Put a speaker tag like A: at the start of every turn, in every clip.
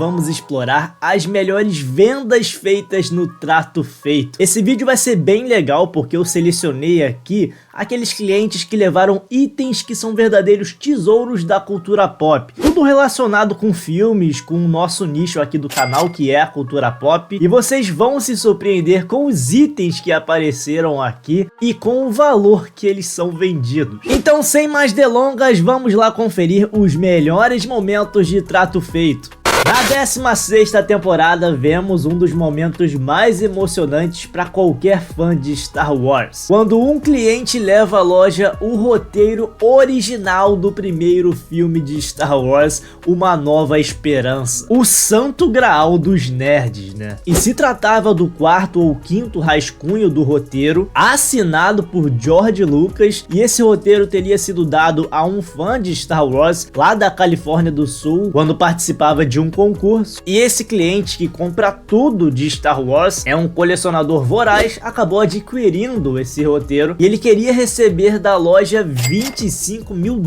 A: vamos explorar as melhores vendas feitas no Trato Feito. Esse vídeo vai ser bem legal porque eu selecionei aqui aqueles clientes que levaram itens que são verdadeiros tesouros da cultura pop. Tudo relacionado com filmes, com o nosso nicho aqui do canal, que é a cultura pop. E vocês vão se surpreender com os itens que apareceram aqui e com o valor que eles são vendidos. Então, sem mais delongas, vamos lá conferir os melhores momentos de Trato Feito. Na 16ª temporada, vemos um dos momentos mais emocionantes para qualquer fã de Star Wars. Quando um cliente leva à loja o roteiro original do primeiro filme de Star Wars, Uma Nova Esperança. O santo graal dos nerds, né? E se tratava do 4º ou 5º rascunho do roteiro, assinado por George Lucas, e esse roteiro teria sido dado a um fã de Star Wars lá da Califórnia do Sul, quando participava de um concurso. E esse cliente que compra tudo de Star Wars, é um colecionador voraz, acabou adquirindo esse roteiro e ele queria receber da loja $25 mil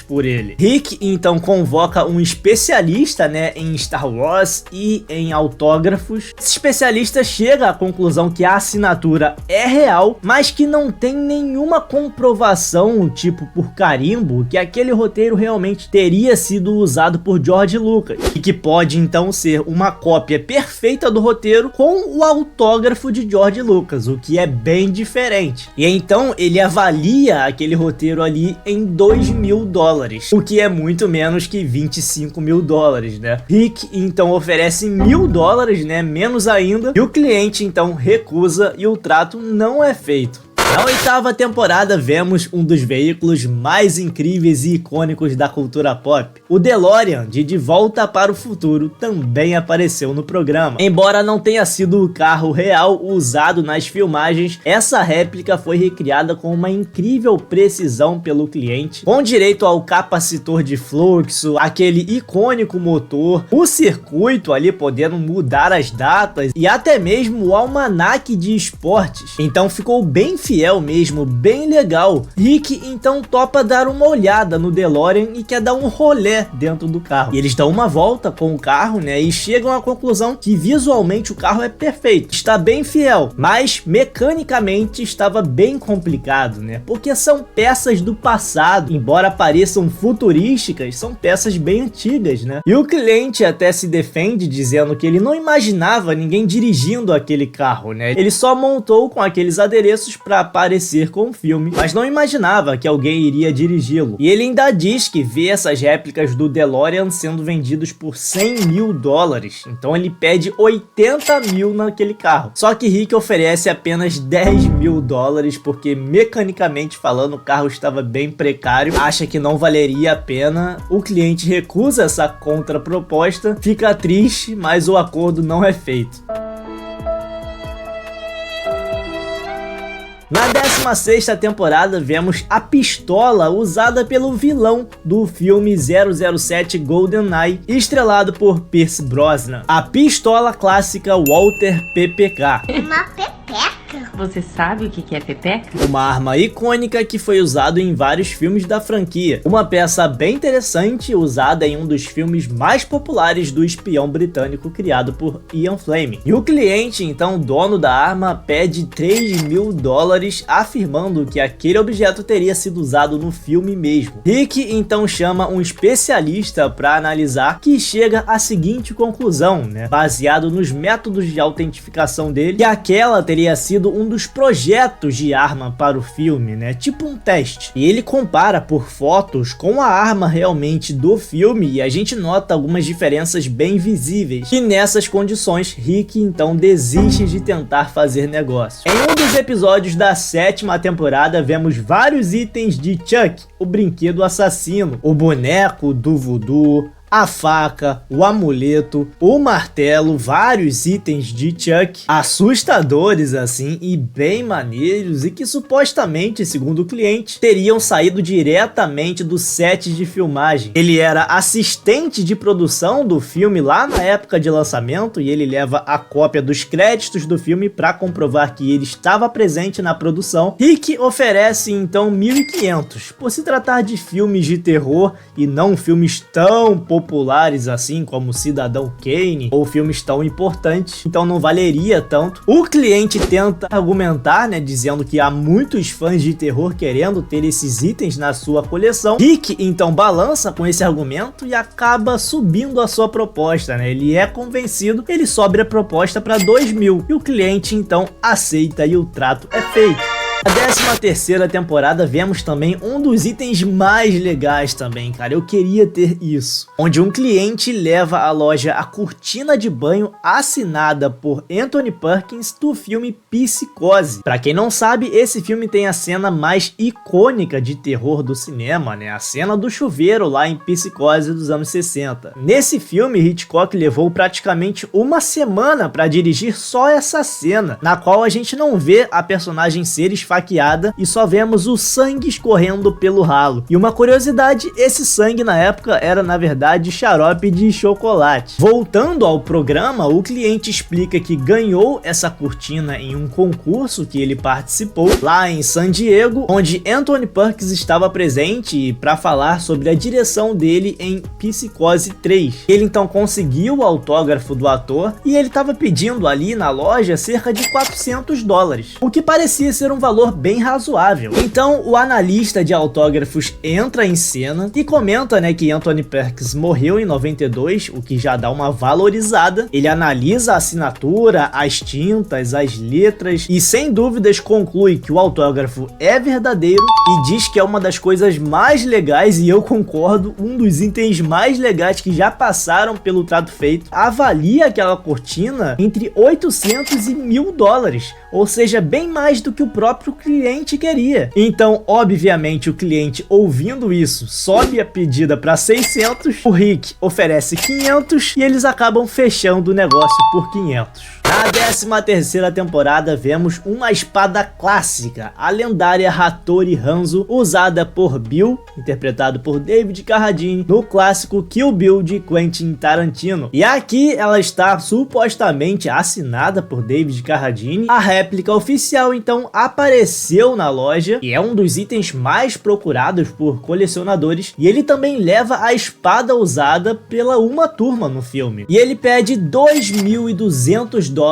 A: por ele. Rick então convoca um especialista, né, em Star Wars e em autógrafos. Esse especialista chega à conclusão que a assinatura é real, mas que não tem nenhuma comprovação, tipo por carimbo, que aquele roteiro realmente teria sido usado por George Lucas, e que pode então ser uma cópia perfeita do roteiro com o autógrafo de George Lucas, o que é bem diferente. E então ele avalia aquele roteiro ali em $2 mil, o que é muito menos que $25 mil, né? Rick então oferece $1.000, né? Menos ainda, e o cliente então recusa e o trato não é feito. Na 8ª temporada, vemos um dos veículos mais incríveis e icônicos da cultura pop. O DeLorean, de Volta para o Futuro, também apareceu no programa. Embora não tenha sido o carro real usado nas filmagens, essa réplica foi recriada com uma incrível precisão pelo cliente, com direito ao capacitor de fluxo, aquele icônico motor, o circuito ali podendo mudar as datas e até mesmo o almanaque de esportes. Então ficou bem fiel mesmo, bem legal. Rick então topa dar uma olhada no DeLorean e quer dar um rolê dentro do carro. E eles dão uma volta com o carro, né, e chegam à conclusão que visualmente o carro é perfeito, está bem fiel, mas mecanicamente estava bem complicado, né, porque são peças do passado, embora pareçam futurísticas, são peças bem antigas, né. E o cliente até se defende dizendo que ele não imaginava ninguém dirigindo aquele carro, né, ele só montou com aqueles adereços para aparecer com o filme, mas não imaginava que alguém iria dirigi-lo. E ele ainda diz que vê essas réplicas do DeLorean sendo vendidos por $100 mil, então ele pede 80 mil naquele carro. Só que Rick oferece apenas $10 mil porque mecanicamente falando o carro estava bem precário, acha que não valeria a pena. O cliente recusa essa contraproposta, fica triste, mas o acordo não é feito. Na 16ª temporada, vemos a pistola usada pelo vilão do filme 007 GoldenEye, estrelado por Pierce Brosnan. A pistola clássica Walther PPK.
B: Uma pepeca? Você sabe o que é pepeca?
A: Uma arma icônica que foi usada em vários filmes da franquia. Uma peça bem interessante usada em um dos filmes mais populares do espião britânico criado por Ian Fleming. E o cliente, então dono da arma, pede $3 mil, afirmando que aquele objeto teria sido usado no filme mesmo. Rick então chama um especialista para analisar, que chega à seguinte conclusão, né, baseado nos métodos de autentificação dele, que aquela teria sido um dos projetos de arma para o filme, né, tipo um teste. E ele compara por fotos com a arma realmente do filme e a gente nota algumas diferenças bem visíveis. E nessas condições, Rick então desiste de tentar fazer negócio. Em um dos episódios da 7ª temporada, vemos vários itens de Chuck, o brinquedo assassino, o boneco do voodoo, a faca, o amuleto, o martelo, vários itens de Chuck, assustadores assim e bem maneiros, e que supostamente, segundo o cliente, teriam saído diretamente do set de filmagem. Ele era assistente de produção do filme lá na época de lançamento, e ele leva a cópia dos créditos do filme para comprovar que ele estava presente na produção. Rick oferece então 1.500, por se tratar de filmes de terror e não filmes tão populares populares assim como Cidadão Kane ou filmes tão importantes, então não valeria tanto. O cliente tenta argumentar, né, dizendo que há muitos fãs de terror querendo ter esses itens na sua coleção. Rick então balança com esse argumento e acaba subindo a sua proposta, né? Ele é convencido, ele sobe a proposta para 2.000 e o cliente então aceita e o trato é feito. Na 13ª temporada vemos também um dos itens mais legais também, cara, eu queria ter isso. Onde um cliente leva à loja a cortina de banho assinada por Anthony Perkins do filme Psicose. Pra quem não sabe, esse filme tem a cena mais icônica de terror do cinema, né? A cena do chuveiro lá em Psicose dos anos 60. Nesse filme, Hitchcock levou praticamente uma semana pra dirigir só essa cena, na qual a gente não vê a personagem ser esfaqueada e só vemos o sangue escorrendo pelo ralo. E uma curiosidade, esse sangue na época era na verdade xarope de chocolate. Voltando ao programa, o cliente explica que ganhou essa cortina em um concurso que ele participou lá em San Diego, onde Anthony Perkins estava presente para falar sobre a direção dele em Psicose 3. Ele então conseguiu o autógrafo do ator e ele estava pedindo ali na loja cerca de $400, o que parecia ser um valor bem razoável. Então o analista de autógrafos entra em cena e comenta, né, que Anthony Perkins morreu em 92, o que já dá uma valorizada. Ele analisa a assinatura, as tintas, as letras e sem dúvidas conclui que o autógrafo é verdadeiro e diz que é uma das coisas mais legais, e eu concordo, um dos itens mais legais que já passaram pelo trato feito. Avalia aquela cortina entre $800 e $1.000, ou seja, bem mais do que o próprio cliente queria. Então, obviamente, o cliente, ouvindo isso, sobe a pedida para 600, o Rick oferece 500 e eles acabam fechando o negócio por 500. Na 13ª temporada vemos uma espada clássica, a lendária Hattori Hanzo, usada por Bill, interpretado por David Carradine, no clássico Kill Bill de Quentin Tarantino. E aqui ela está supostamente assinada por David Carradine. A réplica oficial então apareceu na loja e é um dos itens mais procurados por colecionadores, e ele também leva a espada usada pela Uma Turma no filme. E ele pede $2.200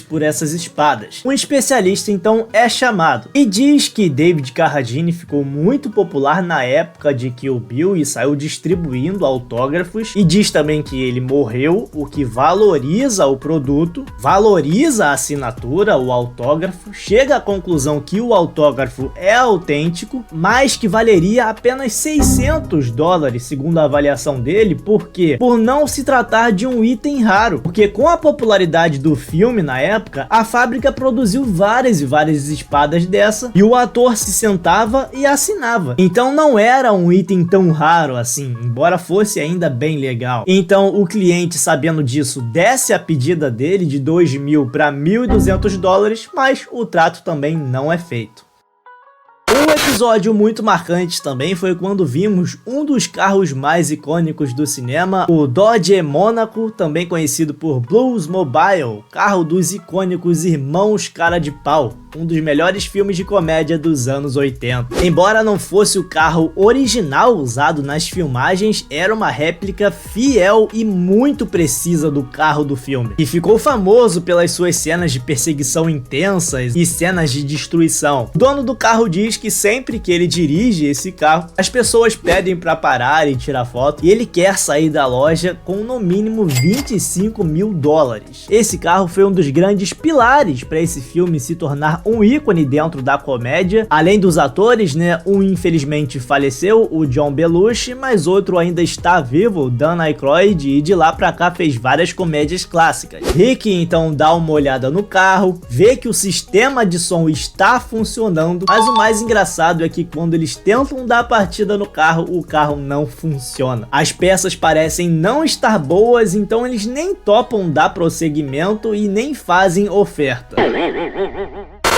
A: por essas espadas. Um especialista então é chamado e diz que David Carradine ficou muito popular na época de Kill Bill e saiu distribuindo autógrafos, e diz também que ele morreu, o que valoriza o produto, valoriza a assinatura, o autógrafo, chega à conclusão que o autógrafo é autêntico, mas que valeria apenas $600 segundo a avaliação dele, porque por não se tratar de um item raro, porque com a popularidade do filme na época, a fábrica produziu várias e várias espadas dessa e o ator se sentava e assinava. Então não era um item tão raro assim, embora fosse ainda bem legal. Então o cliente, sabendo disso, desce a pedida dele de $2.000 para $1.200, mas o trato também não é feito. Um episódio muito marcante também foi quando vimos um dos carros mais icônicos do cinema, o Dodge Monaco, também conhecido por Bluesmobile, carro dos icônicos Irmãos Cara de Pau, um dos melhores filmes de comédia dos anos 80. Embora não fosse o carro original usado nas filmagens, era uma réplica fiel e muito precisa do carro do filme, e ficou famoso pelas suas cenas de perseguição intensas e cenas de destruição. O dono do carro diz que sempre que ele dirige esse carro, as pessoas pedem para parar e tirar foto, e ele quer sair da loja com no mínimo $25.000. Esse carro foi um dos grandes pilares para esse filme se tornar um ícone dentro da comédia. Além dos atores, né, um infelizmente faleceu, o John Belushi, mas outro ainda está vivo, o Dan Aykroyd, e de lá pra cá fez várias comédias clássicas. Rick então dá uma olhada no carro, vê que o sistema de som está funcionando, mas o mais engraçado é que quando eles tentam dar a partida no carro, o carro não funciona. As peças parecem não estar boas, então eles nem topam dar prosseguimento e nem fazem oferta.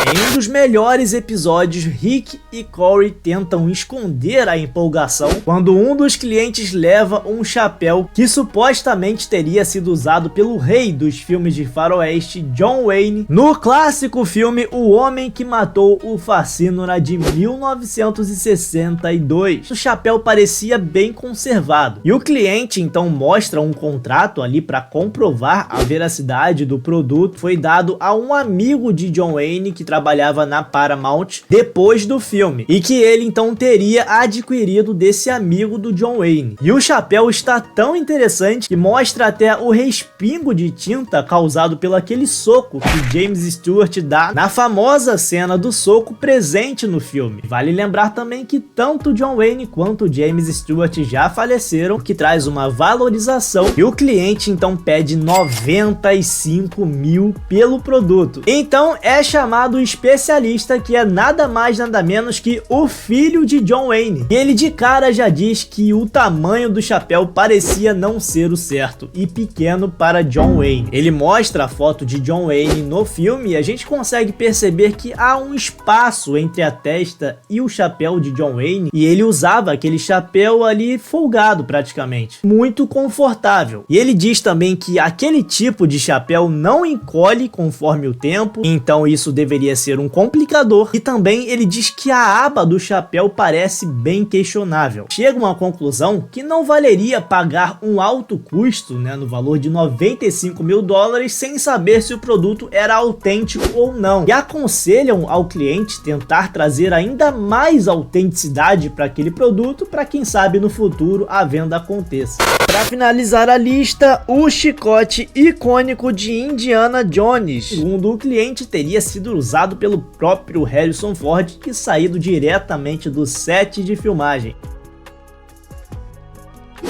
A: Em um dos melhores episódios, Rick e Corey tentam esconder a empolgação quando um dos clientes leva um chapéu que supostamente teria sido usado pelo rei dos filmes de faroeste, John Wayne, no clássico filme O Homem que Matou o Facínora de 1962. O chapéu parecia bem conservado e o cliente então mostra um contrato ali para comprovar a veracidade do produto. Foi dado a um amigo de John Wayne que trabalhava na Paramount depois do filme e que ele então teria adquirido desse amigo do John Wayne. E o chapéu está tão interessante que mostra até o respingo de tinta causado pelo aquele soco que James Stewart dá na famosa cena do soco presente no filme. Vale lembrar também que tanto John Wayne quanto James Stewart já faleceram, o que traz uma valorização, e o cliente então pede 95 mil pelo produto. Então é chamado o especialista, que é nada mais nada menos que o filho de John Wayne, e ele de cara já diz que o tamanho do chapéu parecia não ser o certo e pequeno para John Wayne. Ele mostra a foto de John Wayne no filme e a gente consegue perceber que há um espaço entre a testa e o chapéu de John Wayne, e ele usava aquele chapéu ali folgado praticamente, muito confortável. E ele diz também que aquele tipo de chapéu não encolhe conforme o tempo, então isso deveria ser um complicador, e também ele diz que a aba do chapéu parece bem questionável. Chega a uma conclusão que não valeria pagar um alto custo, no valor de 95 mil dólares, sem saber se o produto era autêntico ou não, e aconselham ao cliente tentar trazer ainda mais autenticidade para aquele produto, para quem sabe no futuro a venda aconteça. Para finalizar a lista, o chicote icônico de Indiana Jones, segundo o cliente, teria sido usado pelo próprio Harrison Ford e saído diretamente do set de filmagem.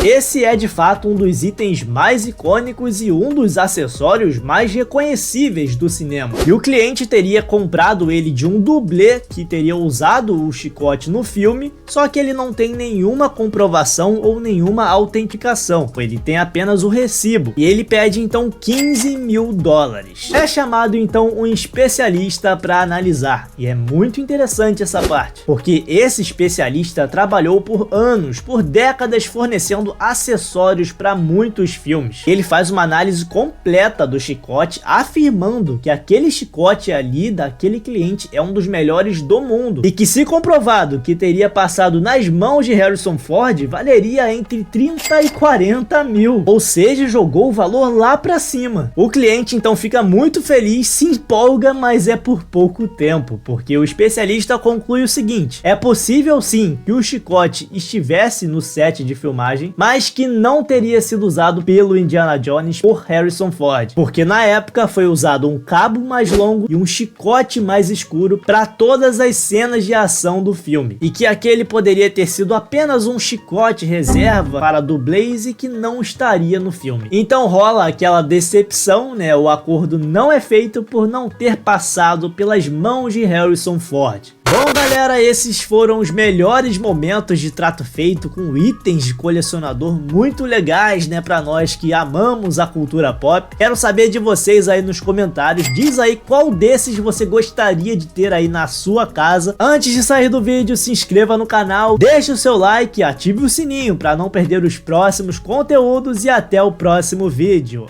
A: Esse é de fato um dos itens mais icônicos e um dos acessórios mais reconhecíveis do cinema. E o cliente teria comprado ele de um dublê que teria usado o chicote no filme, só que ele não tem nenhuma comprovação ou nenhuma autenticação. Ele tem apenas o recibo e ele pede então 15 mil dólares. É chamado então um especialista para analisar, e é muito interessante essa parte, porque esse especialista trabalhou por anos, por décadas, fornecendo acessórios para muitos filmes. Ele faz uma análise completa do chicote, afirmando que aquele chicote ali daquele cliente é um dos melhores do mundo, e que, se comprovado que teria passado nas mãos de Harrison Ford, valeria entre 30 e 40 mil, ou seja, jogou o valor lá para cima. O cliente então fica muito feliz, se empolga, mas é por pouco tempo, porque o especialista conclui o seguinte: é possível sim que o chicote estivesse no set de filmagem, mas que não teria sido usado pelo Indiana Jones por Harrison Ford, porque na época foi usado um cabo mais longo e um chicote mais escuro para todas as cenas de ação do filme, e que aquele poderia ter sido apenas um chicote reserva para dublês e que não estaria no filme. Então rola aquela decepção, o acordo não é feito por não ter passado pelas mãos de Harrison Ford. Bom, galera, esses foram os melhores momentos de trato feito com itens de colecionador muito legais, pra nós que amamos a cultura pop. Quero saber de vocês aí nos comentários. Diz aí qual desses você gostaria de ter aí na sua casa. Antes de sair do vídeo, se inscreva no canal, deixe o seu like e ative o sininho para não perder os próximos conteúdos, e até o próximo vídeo.